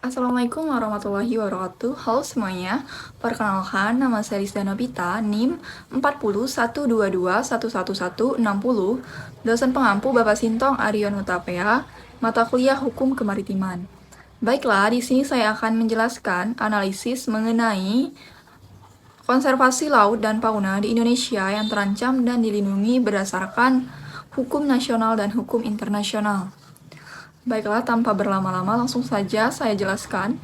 Assalamualaikum warahmatullahi wabarakatuh. Halo semuanya, perkenalkan nama saya Rizda Nobita, NIM 4012211160, dosen pengampu Bapak Sintong Arion Hutapea, mata kuliah Hukum Kemaritiman. Baiklah, di sini saya akan menjelaskan analisis mengenai konservasi laut dan fauna di Indonesia yang terancam dan dilindungi berdasarkan hukum nasional dan hukum internasional. Baiklah, tanpa berlama-lama langsung saja saya jelaskan.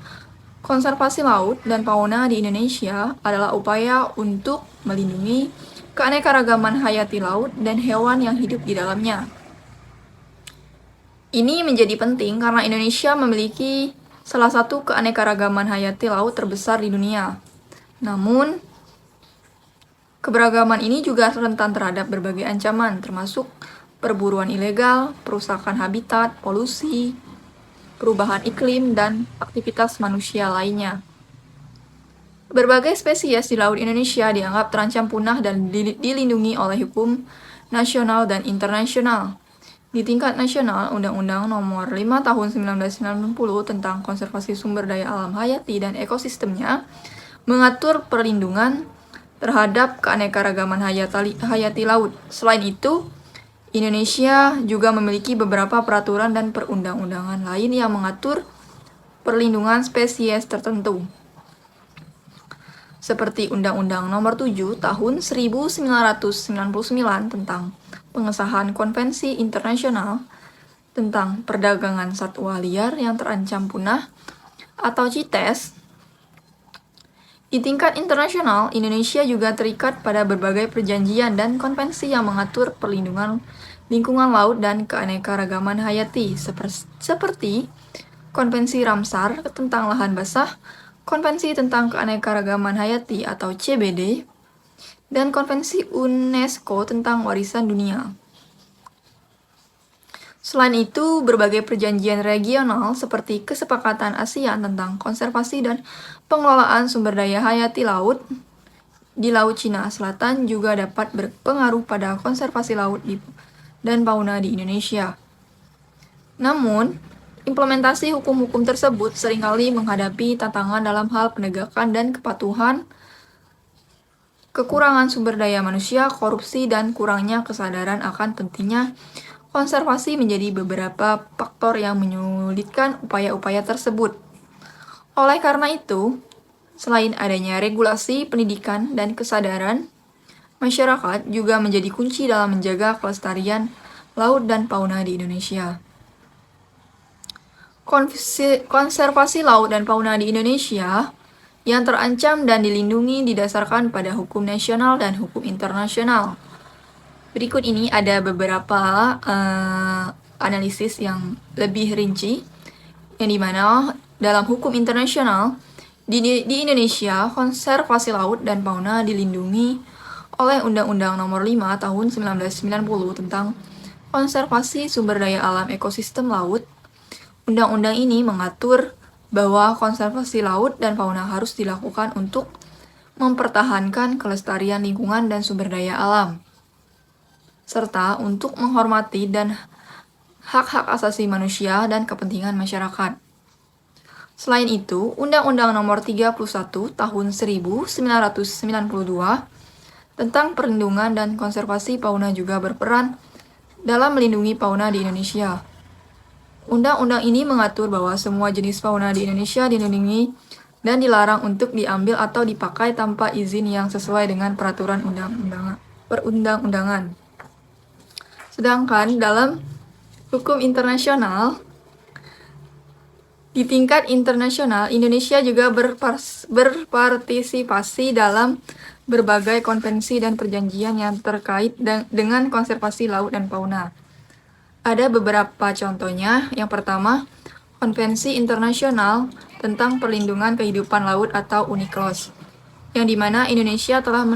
Konservasi laut dan fauna di Indonesia adalah upaya untuk melindungi keanekaragaman hayati laut dan hewan yang hidup di dalamnya. Ini menjadi penting karena Indonesia memiliki salah satu keanekaragaman hayati laut terbesar di dunia. Namun, keberagaman ini juga rentan terhadap berbagai ancaman, termasuk perburuan ilegal, perusakan habitat, polusi, perubahan iklim, dan aktivitas manusia lainnya. Berbagai spesies di Laut Indonesia dianggap terancam punah dan dilindungi oleh hukum nasional dan internasional. Di tingkat nasional, Undang-Undang Nomor 5 Tahun 1990 tentang Konservasi Sumber Daya Alam Hayati dan Ekosistemnya mengatur perlindungan terhadap keanekaragaman hayati laut. Selain itu, Indonesia juga memiliki beberapa peraturan dan perundang-undangan lain yang mengatur perlindungan spesies tertentu, seperti Undang-Undang Nomor 7 Tahun 1999 tentang pengesahan Konvensi Internasional tentang Perdagangan Satwa Liar yang Terancam Punah atau CITES. Di tingkat internasional, Indonesia juga terikat pada berbagai perjanjian dan konvensi yang mengatur perlindungan lingkungan laut dan keanekaragaman hayati, seperti Konvensi Ramsar tentang lahan basah, Konvensi tentang keanekaragaman hayati atau CBD, dan Konvensi UNESCO tentang warisan dunia. Selain itu, berbagai perjanjian regional seperti Kesepakatan ASEAN tentang konservasi dan pengelolaan sumber daya hayati laut di Laut Cina Selatan juga dapat berpengaruh pada konservasi laut dan fauna di Indonesia. Namun, implementasi hukum-hukum tersebut seringkali menghadapi tantangan dalam hal penegakan dan kepatuhan, kekurangan sumber daya manusia, korupsi, dan kurangnya kesadaran akan pentingnya konservasi menjadi beberapa faktor yang menyulitkan upaya-upaya tersebut. Oleh karena itu, selain adanya regulasi, pendidikan, dan kesadaran, masyarakat juga menjadi kunci dalam menjaga kelestarian laut dan fauna di Indonesia. Konservasi laut dan fauna di Indonesia yang terancam dan dilindungi didasarkan pada hukum nasional dan hukum internasional. Berikut ini ada beberapa analisis yang lebih rinci, yang dimana dalam hukum internasional di Indonesia, konservasi laut dan fauna dilindungi oleh Undang-Undang Nomor 5 Tahun 1990 tentang konservasi sumber daya alam ekosistem laut. Undang-undang ini mengatur bahwa konservasi laut dan fauna harus dilakukan untuk mempertahankan kelestarian lingkungan dan sumber daya alam, serta untuk menghormati dan hak-hak asasi manusia dan kepentingan masyarakat. Selain itu, Undang-Undang Nomor 31 Tahun 1992 tentang perlindungan dan konservasi fauna juga berperan dalam melindungi fauna di Indonesia. Undang-undang ini mengatur bahwa semua jenis fauna di Indonesia dilindungi dan dilarang untuk diambil atau dipakai tanpa izin yang sesuai dengan peraturan perundang-undangan. Sedangkan dalam hukum internasional, di tingkat internasional, Indonesia juga berpartisipasi dalam berbagai konvensi dan perjanjian yang terkait dengan konservasi laut dan fauna. Ada beberapa contohnya. Yang pertama, Konvensi Internasional tentang Perlindungan Kehidupan Laut atau UNCLOS, yang dimana Indonesia telah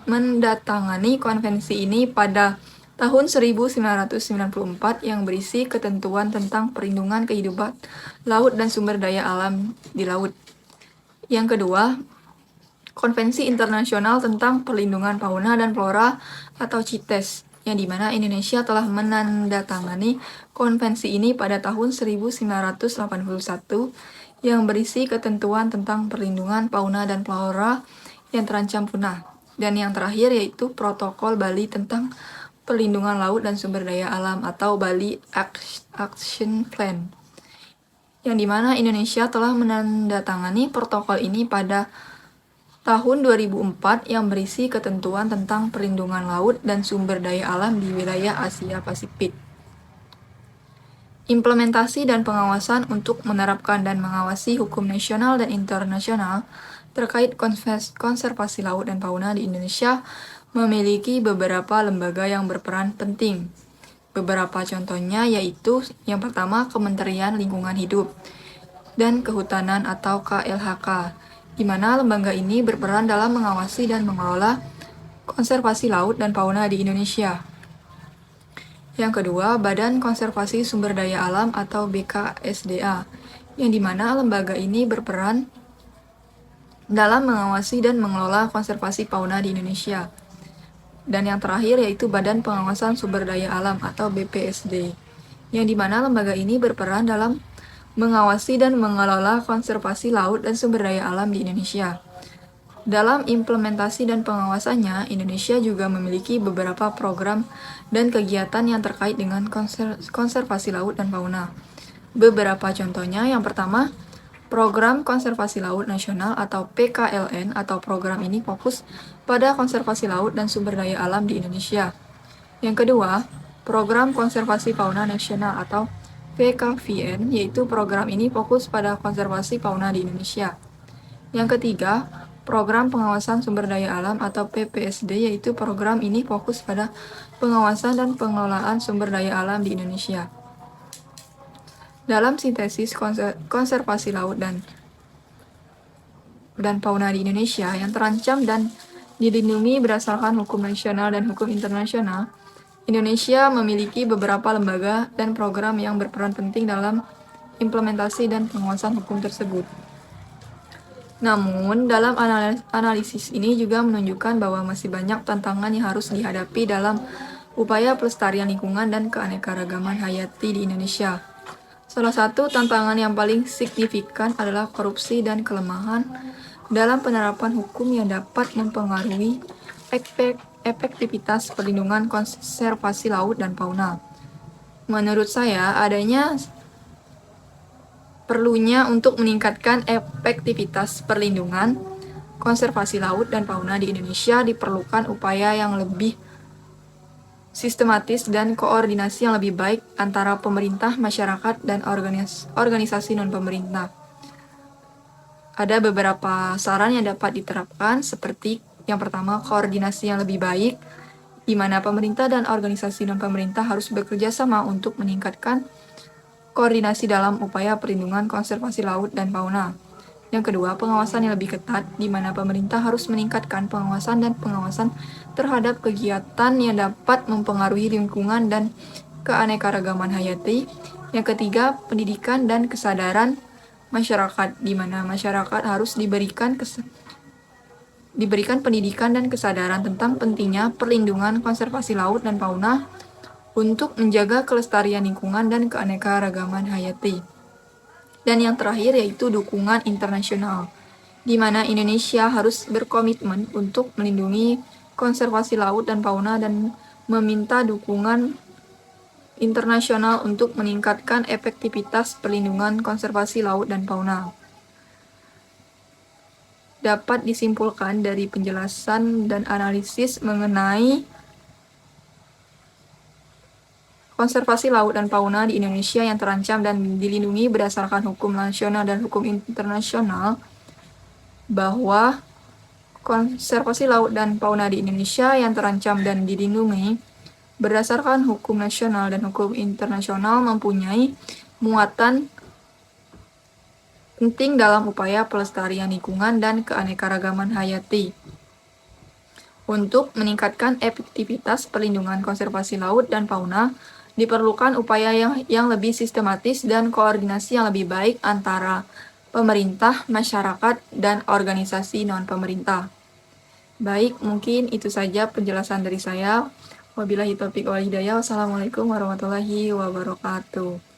mendatangani konvensi ini pada tahun 1994 yang berisi ketentuan tentang perlindungan kehidupan laut dan sumber daya alam di laut. Yang kedua, Konvensi Internasional tentang Perlindungan Fauna dan Flora atau CITES, yang dimana Indonesia telah menandatangani konvensi ini pada tahun 1981 yang berisi ketentuan tentang perlindungan fauna dan flora yang terancam punah. Dan yang terakhir yaitu Protokol Bali tentang perlindungan laut dan sumber daya alam atau Bali Action Plan, yang dimana Indonesia telah menandatangani protokol ini pada tahun 2004 yang berisi ketentuan tentang perlindungan laut dan sumber daya alam di wilayah Asia Pasifik. Implementasi dan pengawasan untuk menerapkan dan mengawasi hukum nasional dan internasional terkait konservasi laut dan fauna di Indonesia memiliki beberapa lembaga yang berperan penting. Beberapa contohnya yaitu yang pertama Kementerian Lingkungan Hidup dan Kehutanan atau KLHK, di mana lembaga ini berperan dalam mengawasi dan mengelola konservasi laut dan fauna di Indonesia. Yang kedua, Badan Konservasi Sumber Daya Alam atau BKSDA, yang dimana lembaga ini berperan dalam mengawasi dan mengelola konservasi fauna di Indonesia. Dan yang terakhir yaitu Badan Pengawasan Sumber Daya Alam atau BPSD, yang dimana lembaga ini berperan dalam mengawasi dan mengelola konservasi laut dan sumber daya alam di Indonesia. Dalam implementasi dan pengawasannya, Indonesia juga memiliki beberapa program dan kegiatan yang terkait dengan konservasi laut dan fauna. Beberapa contohnya, yang pertama, Program Konservasi Laut Nasional atau PKLN atau program ini fokus pada konservasi laut dan sumber daya alam di Indonesia. Yang kedua, Program Konservasi Fauna Nasional atau PKVN, yaitu program ini fokus pada konservasi fauna di Indonesia. Yang ketiga, Program Pengawasan Sumber Daya Alam atau PPSD, yaitu program ini fokus pada pengawasan dan pengelolaan sumber daya alam di Indonesia. Dalam sintesis konservasi laut dan fauna di Indonesia yang terancam dan dilindungi berdasarkan hukum nasional dan hukum internasional, Indonesia memiliki beberapa lembaga dan program yang berperan penting dalam implementasi dan pengawasan hukum tersebut. Namun, dalam analisis ini juga menunjukkan bahwa masih banyak tantangan yang harus dihadapi dalam upaya pelestarian lingkungan dan keanekaragaman hayati di Indonesia. Salah satu tantangan yang paling signifikan adalah korupsi dan kelemahan dalam penerapan hukum yang dapat mempengaruhi efektivitas perlindungan konservasi laut dan fauna. Menurut saya, perlunya untuk meningkatkan efektivitas perlindungan konservasi laut dan fauna di Indonesia diperlukan upaya yang lebih sistematis dan koordinasi yang lebih baik antara pemerintah, masyarakat, dan organisasi non-pemerintah. Ada beberapa saran yang dapat diterapkan seperti yang pertama, koordinasi yang lebih baik, di mana pemerintah dan organisasi non-pemerintah harus bekerja sama untuk meningkatkan koordinasi dalam upaya perlindungan konservasi laut dan fauna. Yang kedua, pengawasan yang lebih ketat, di mana pemerintah harus meningkatkan pengawasan terhadap kegiatan yang dapat mempengaruhi lingkungan dan keanekaragaman hayati. Yang ketiga, pendidikan dan kesadaran masyarakat, di mana masyarakat harus diberikan pendidikan dan kesadaran tentang pentingnya perlindungan konservasi laut dan fauna untuk menjaga kelestarian lingkungan dan keanekaragaman hayati. Dan yang terakhir yaitu dukungan internasional, di mana Indonesia harus berkomitmen untuk melindungi konservasi laut dan fauna dan meminta dukungan internasional untuk meningkatkan efektivitas perlindungan konservasi laut dan fauna. Dapat disimpulkan dari penjelasan dan analisis mengenai konservasi laut dan fauna di Indonesia yang terancam dan dilindungi berdasarkan hukum nasional dan hukum internasional, bahwa konservasi laut dan fauna di Indonesia yang terancam dan dilindungi berdasarkan hukum nasional dan hukum internasional mempunyai muatan penting dalam upaya pelestarian lingkungan dan keanekaragaman hayati. Untuk meningkatkan efektivitas perlindungan konservasi laut dan fauna, diperlukan upaya yang lebih sistematis dan koordinasi yang lebih baik antara pemerintah, masyarakat, dan organisasi non-pemerintah. Baik, mungkin itu saja penjelasan dari saya. Wabillahi taufiq wal hidayah. Wassalamualaikum warahmatullahi wabarakatuh.